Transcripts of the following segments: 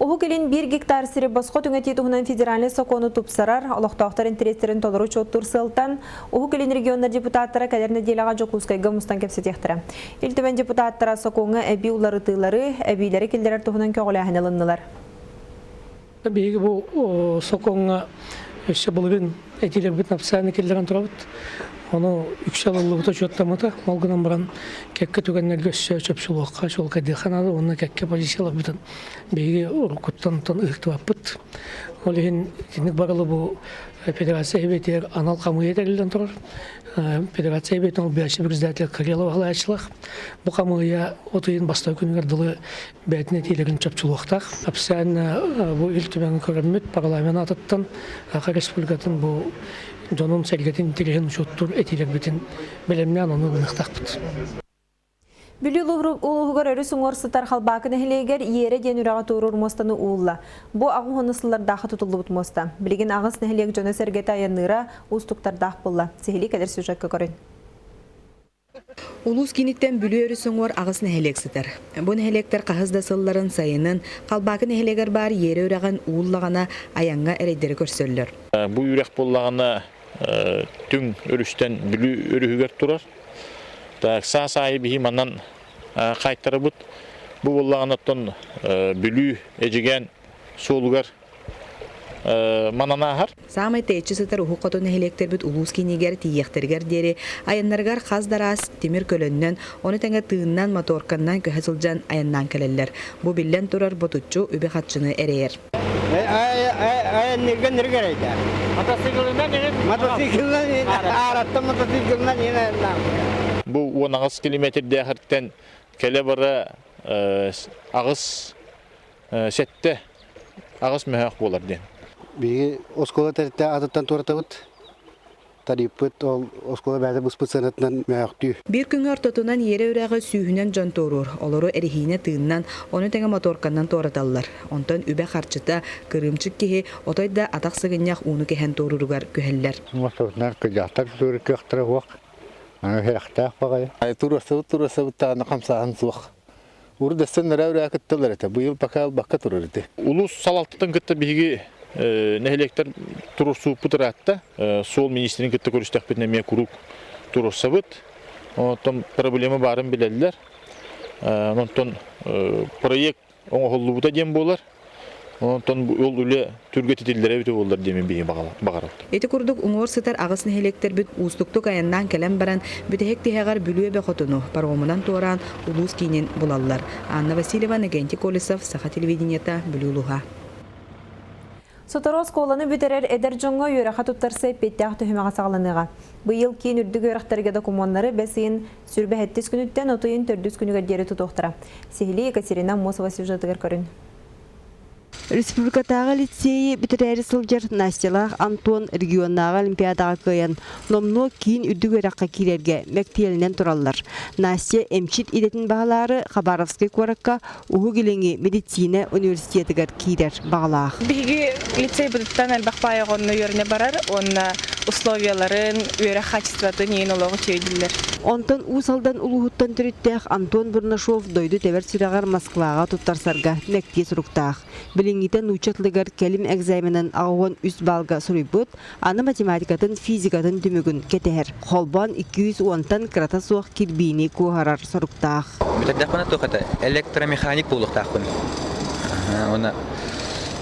Оһу келин 1 гектар сири босқо түңәти туһунан федеральный сокону тупсарар, олохтоохтар интерестерин толору чоттур сылтан, оһу келин регионнар депутаттара кәдерне делага жокускайга мустан кепсетехтара. Илтебен депутаттара соконга әби улары тылары, әбилери келдерер туһунан көголәһен алыннылар. Биги бу соконга өсө булбин этилер бит напсаны келдерен турабыт. Onu 3 yıllıkta çoğutlamada malgınan baran kekke tükenler gösteriyor çöpçülüğe şol kadehanalı onu kekke pozisyalar bütün bir orkuttan ıhtıvapıt. Olihin tinlik baralı bu federasya heyeti anal kamu yeterliğinden durur. Federasya heyeti ol bir prezidentler kariyeli bağlayıcılık. Bu kamuya otuyun bastı günler dolu beytine tilerin çöpçülüğe. Hapsen bu iltümen körümüt parlament atıttan Respublika'nın bu Jonun sergetin tirihin uçuttur etiler bütün bilimler onu nıhtaqpıt. Bülü uluğugar örü suңor sıtar halbakın ehleger yere den ürağa tuğrur mostanı uğulla. Bu ağın honısılar dağı tutuldu bут mosta. Bilgin ağız nehleg Jona sergeti ayanıra ustuktar dağ bulla. Sehili kadar süjekka korun. Улус киниттен бүлүөрү соңор агыс нехелекситер. Бу нехелектер кахызда сылларын сайынын, калбакы нехелегер бар ере өраган ууллагана аянга эрейдери көрсөллөр. Бу үрек боллагана түң өрүстен бүлү өрүгөр турар. Так сасайы бихим анан кайттырыбыт. Бу боллаганаттан бүлү эжиген соолугар мананахар. Самай тейчиситер ухукотун нехелектер бүт улус кинигер тиектергер дери аяннаргар хаздарас темир көлөннөн оны теңе тыыннан моторканнан көһөсүлжан аяннан келелер. Бу биллен турар ботучу үбе хатчыны эрейер. Ayanlarga nergereydi? Motosiklinden arattım motosiklinden yine. Bu 10 kilometre değerten kele bara ağız sette ağız mühak bolar den. Bir oskola terite adattan toratavut. Taripet ol oskola berde busput sanatından mühaktü. Bir gün ortotunan yere üreği sühünen can torur. Oluru erihine tığından onu tenge motorkandan toratallar. Ondan übe harçıta kırımçık kihi otayda atak sıgınyak unu kehen torurugar köheller. Motorlar kıcahtar sürü köhtere vak. Ana herakta vakaya. Turası tane kamsahan suak. Urda sen nereye akıttılar ete. Bu yıl bakka tururdu. Ulus salaltıdan kıtta bihigi nehelekler turursu pıtıratta. Sol ministerin kıtta görüştek bitine miye kuruk turursabıt. Ondan problemi barın bilirler. Ondan proyek ona hollu buta diyem bolar. Ondan bu yol öyle türgeti dillere bite bollar demin bihi bagarat. Eti kurduk uңор sıtar ağız nehelekter büt ustuktuk ayandan kelem baran bütehek tihegar bülüye bekotunu pargomunan toran ulus kinin bulallar. Anna Vasilyeva, Negenti Kolisov, Saha televideniyata Bülüluha. Sotoros kolаны büterer eder jonga yöreha tuttarsa pettah töhümeğe sağlanığa. Bu yıl kiin ürdük yörekterge dokumanları besiyin sürbe hettis günütten otuyun tördüz günüge deri tutoqtara. Sihili Ekaterina Mosova süжетігер көрін. Республикатағы лицейі бітірәрі сылжар Настялах Антон регионнаға олимпиадаға көйен номно кейін үрдік өраққа кирерге мәктелінен тұралар. Настя әмчит идетін бағалары Хабаровский қораққа ұғы келеңі медицина университетігер кирер бағалақ. Бігі лицей бұдыттан әлбақ байығынны өріне барар, оны условияларын, өрі қачыстатын ең олығы чөйділер. Онтан усалдан улуғыттан түріттәқ Антон Бурнашов дойды тәвер сүрағар Москваға тұттарсарға мәкте сұруқтақ. Біліңгітен ұчатлығар кәлім әгзайменен ағуан үст балға сұрайбыт, аны математикатын, физикатын түмігін кетер. Қолбан 210-тан крата соқ кирбейіне көғарар сұруқтақ. Бүтәддәқпіні тоқыта электромеханик болуқтақпын. Оны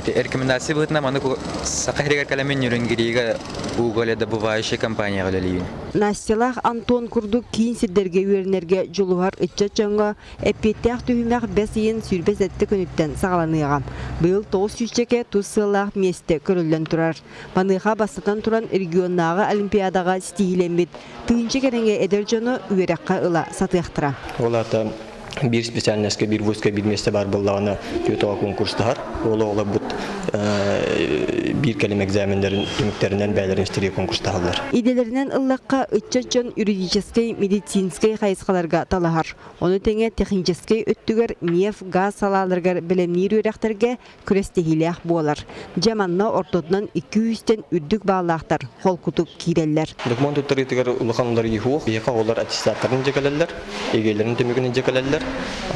рекомендация бұғытна маны сақайрегер кәлемен үрінгерейге Google добывающая компания ғалалейін. Настялах Антон күрдік кейін сіддерге өрінерге жолуғар үтчат жаңға әппеттәқ түйімәқ бәсейін сүрбес әтті күніттен сағаланыға. Бұл 900-чеке тұсылақ месті көрілден тұрар. Баныға бастатан тұран регионнаға олимпиадаға стейленбет. Түйінші керенге әдер жоны үйераққа ұла сатықтыра. Олардан bir spesialneske, bir vuzka, bir mesle var bulağına kötü konkurslar. Ola bir kelime egzaminlerin tümüklerinden bəylərin istiriye konkursta aldılar. İделеринен ыллаққа үтчөчөн юридический, медицинский хайысқаларға талахар. Оны теңе технический өттігер неф, газ салаларғар білемнер өрәқтерге күрестегілеақ болар. Жаманна ортодынан 200-тен үрдік бағалақтар, қол құтып кейрелер. Документ өттіргетігер ұлықанлар ехуық, бейеқа олар аттестаттарын жекелелер, егейлерін төмігінің жекелелер,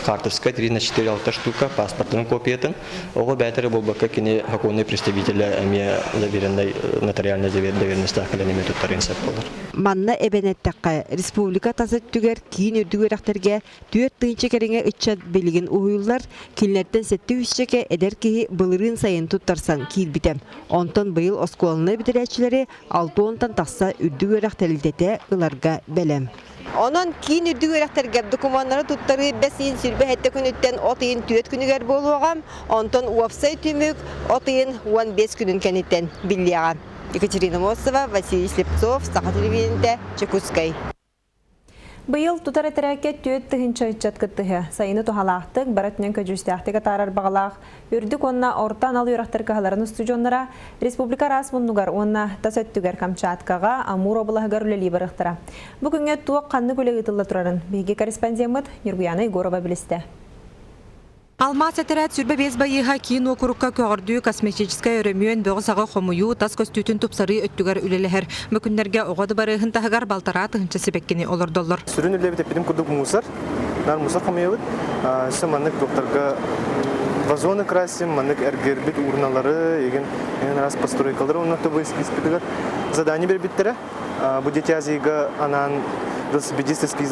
картовска 3-4-6 штука, паспортының копиятын, оғы бәтірі болбаққа кені хакуынный представителі әме заверенной нотариальной доверенности ақыланеме тұттарын сәп болар. Манна эбенеттаққа республика тазыт түгер кейін үрдік өрәқтерге 4 тыынчы кәріңе үтчат белген ұйылар, келінерден сәтті үсчеке әдер кейі бұлырын сайын тұттарсан кейл бітем. Онтан бұйыл осколыны бітірәтшілері 6-10-тан тақса үрдік өрәқтәрілдеті ұларға бәлем. Онан кейін үрдік өрәқтерге документары тұттары бәсейін сүрбе әтті күніттен отыйын түйет күнігер болуағам, онтан уапсай түмік отыйын 15 күнін кәнеттен біліяған. Екатерина Мосова, Василий Слепцов, Саха телевидениеде, Чекускай. Быйыл тутар этерәкке түйет тыгынча итчат кыттыһы. Сайыны тухалаахтык, баратнен көжүстәхтыга тарар багалаах. Үрдүк онна ортан ал юрактар каһаларын студионнара республика расмуннугар онна тасөттүгер Камчаткага Амур облаһыгар үлели барыктыра. Бүгүнгө туак канны көлеги тылла турарын биги корреспондент Нургуяна Егорова билисте. Алмаз әтерәт сүрбе без байыға кейін окурукка көғырдүй косметическая өрөмүйен бөғысағы қомую тас көстүтін тупсары өттігер үлелігер. Мүкіндерге оғады барығын тағығар балтара тұғынша себеккені олар доллар. Сүрін үлебі тепедім күрдік мусор. Нар мусор қомует. Сі маннык докторға вазоны красим, маннык әргербет урналары, еген раз постройкалары, оннаты бұл испитігер. Задание бербеттері. Бұл детязиға анан велосипедистский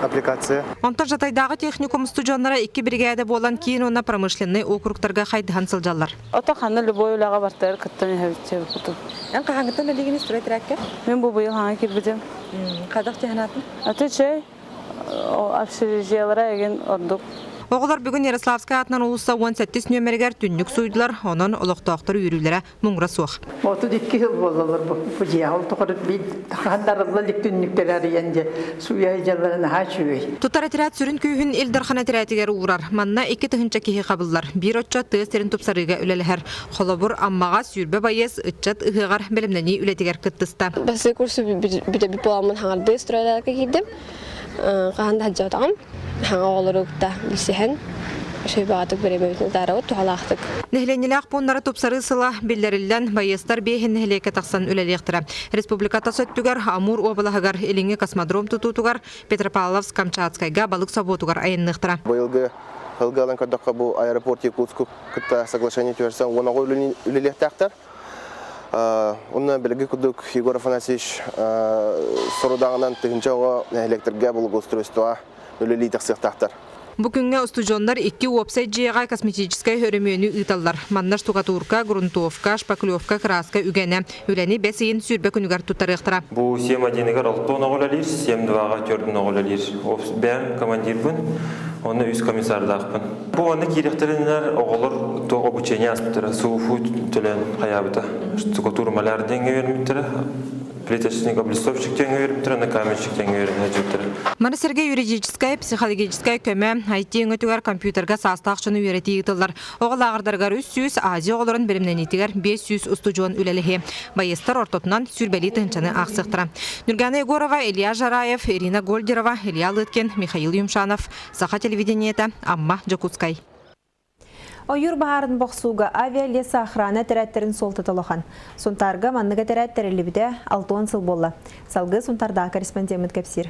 аппликация. Онтар жатайдағы техникум студионнара 2 бригада болан кейін оны промышленный округтарға қайдыған сылжалар. Ота қаны любой үліға бартар күттен әвітсе бұтып. Ән қағаңғыттан әлігіні сұрай тұрәкке? Мен бұл бұйыл хаңа келбедем. Қадақ технатын? Аты чай, общежитиялара еген ордық. Оғылар бүгін Ярославская атынан ұлыса 17 нөмергер түннік сұйдылар, онын олықтақтыр үйрілері мұңыра суық. 32 жыл болалар бұл жиғыл тұқырып бейд қандарылы лік түнніктер әріенде суя жаларына хачуй. Тұтар әтірәт сүрін күйін елдархан әтірәтігер ұғырар. Манна 2 тұхынча кейі қабылдар. Bir отчат тығыз терін тұпсарыға үлелігер. Қолабыр аммаға сүрбе байыз ұтчат ұғығар білімнені үлетігер күттісті. Бәсі курсы бүді боламын хаңарды стройларға кейдім. Қағанда хаджатағым. Хаңа оларықта бісіхен. Шөйбағатық беремеуітін дарауы туғалақтық. Нехленелек бұнлары тұпсары сыла білдерілден байыстар бейхін нехлеке тақсан үлелектірі. Республиката сөттігер Амур облағығар еліңі космодром тұтутығар Петропавловск Камчатскайға балық саботығар айыннықтыра. Бұйылғы ғылғалан көрдіққа бұл аэропорт Якутск күтті соглашение түрерсен оңағы үлелектіқтір. Оны білгі күдік Егор Афанасьевич сұрудағынан түгінші оға электрге бұл ғостройстыға үлелей тақсықтақтыр. Бүгінгі студиондар 2 уапсайт жиыға косметическай өрімені ұйталар. Маннаш туғатурка, грунтовка, шпаклевка, краска үгені. Үләні бәсейін сүрбе күнігар тұттарықтыра. Бұл 7-1-ға 6 оңағылалыр, 7-2-ға 4 оңағылалыр. Бән командир бұн, оны үз комиссардақпын. Бұл оны керектерінер оғылыр тоғы бүчені аспытыры, суфу түлен қаябыта. Туғатурмалар денге верметтірі. Плиточник облистовщик теңі өрімтірі, каменщик теңі өрімтірі. Манасерге юридическая, психологическая көмі, айти өңітігер компьютерға састақшыны үйреті етілдер. Оғыл ағырдарғар 300, Азия оғыларын білімнен етігер 500 студион үлелігі. Байыстар ортотынан сүрбәлі тыңчаны ақсықтыра. Нургана Егорова, Илья Жараев, Ирина Гольдерова, Илья Лыткен, Михаил Юмшанов, Саха телевидениеті, Амма Джакутскай. Ойыр бағарын боқсуға авиалеса охрана тәрәттерін солты толыған. Сонтарға манныға тәрәттері лебіде 6 сыл болы. Салғы сонтарда корреспондент кәпсір.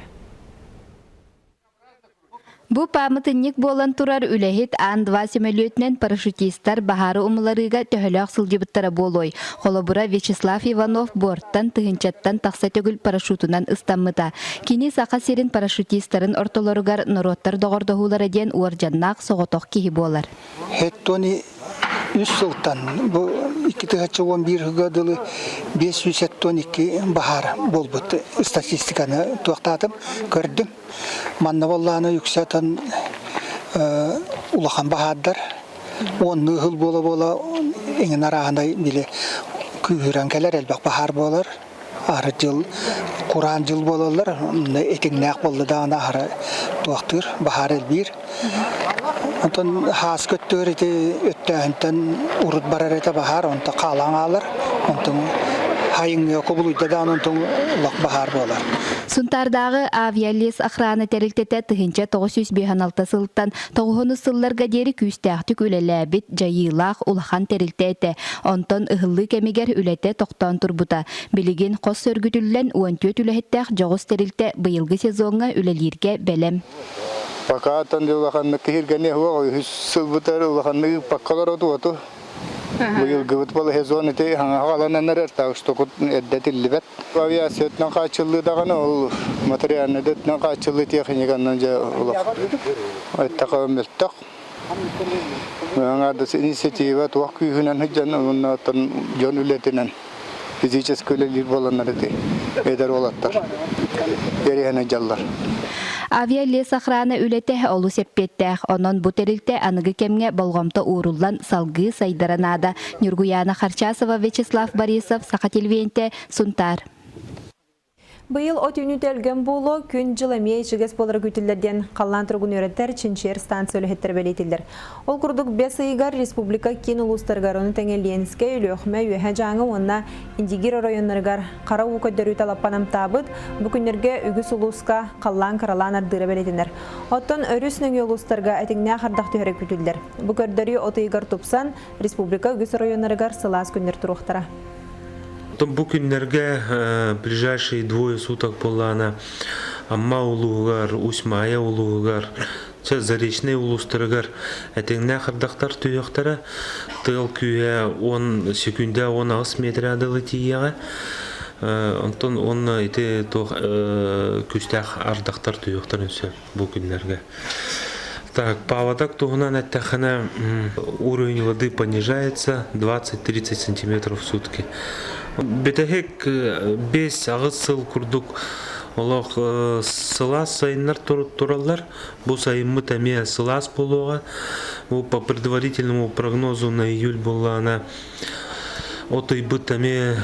Бу памытынник болан турар үләхет Ан-2 самолетнен парашютистар бахары умыларыга төхөлөк сылжыбыттара болой. Холобура Вячеслав Иванов борттан тыгынчаттан тақса төгүл парашютунан ыстаммыта. Кини сақа серин парашютистарын ортолоругар нороттар доғордоғулары ден уаржаннақ соғотоқ кейі болар. Хеттони 3 сылтан, 2011 ғадылы 512 бахар болбыт статистиканы туақтатым, көрдім. Манна болланы yükseten улахан бахаддар, 10 жыл бола еңін арағындай біле күйірәнкелер әлбәк бахар болар. Ары жыл, Құран жыл болалар, етіңнәк болды дағына ары туақтыр, бахар әлбір. Ondan has götür ite öttəhəndən urut barar ete bahar, ondan qalan alır, ondan hayın yoku buluyda da ondan ulaq bahar bolar. Сунтардағы авиалес охрана тәрілтеті тұхынча 956 сылттан 9 сылларға дері күстәқтік үлеләбіт жайылақ улахан тәрілтеті. Онтон ұғылы кәмегер үләті тоқтан тұрбыта. Білеген қос сөргүтіллән 14 үләхеттәқ жоғыз тәрілті бұйылғы сезонға үлелерге бәлем. Пока тонды улаханны кихиргәне хуа, сыл бутары улаханны паккалар оту. Быйыл гыбыт балы сезон ите хаңалананнар так что эддетилбет. Авиациятнан качылды даганы ол материалны деттен качылды техниканнан жа улак. Айтакамелтак. Маңа да инициатива туак күнән хҗан оннан жон үлетенен. Физически үлелер боланнар ите. Эдер олаттар. Береһенә жаллар. Авиалес охрана үлете олу сеппеттәх, онон бутерилте аныгы кемге болгомто ууруллан салгы сайдаранада. Нюргуяна Харчасова, Вячеслав Борисов, Сахателвенте, Сунтар. Быйыл от үнүтелген болу күн жыламей чигес болары күтілдерден қаллан тұрғын өреттер Чинчер станция өліхеттер бәлейтілдер. Ол күрдік 5 айгар республика кен ұлыстарғар оны тәңелленіске өліқме өйе жаңы онына индигер районларғар қара өкөддері талаппанам табыд, бүкіндерге үгіс ұлысқа қаллан қаралан ардыры бәлейтіндер. Оттон өрісінің ұлыстарға әтіңне қардақ түйірі күтілдер. Бүкөрдері от айгар тупсан республика үгіс районларғар сылас күндер тұруқтара. Бу күннәргә ближайшие 2 суток булана Амма улугар, Усмая улугар, Заречный улустыргар, әтеңнә хардактар төяктары тыл күе 10 секундә 16 метр адылы тияга. Антон он ите то күстәх ардактар төяктар үсә бу күннәргә. Так, поводок тугунан әттәхәнә уровень воды понижается 20-30 сантиметров в сутки. Бетехек 5 агыз сыл курдук олох сылас сайыннар тураллар. Бу сайынмы тәме сылас болуға. Бу по предварительному прогнозу на июль болуына отой бы тәме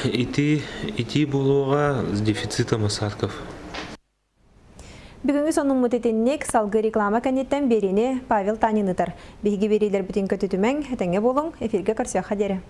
ити болуға с дефицитом осадков. Бүгінгі сонун мұтетеннек салғы реклама кәнеттен беріне Павел Таниныдыр. Беги берейлер бүтін көтітімен әтәңе болың, эфирге қарсияқа дері.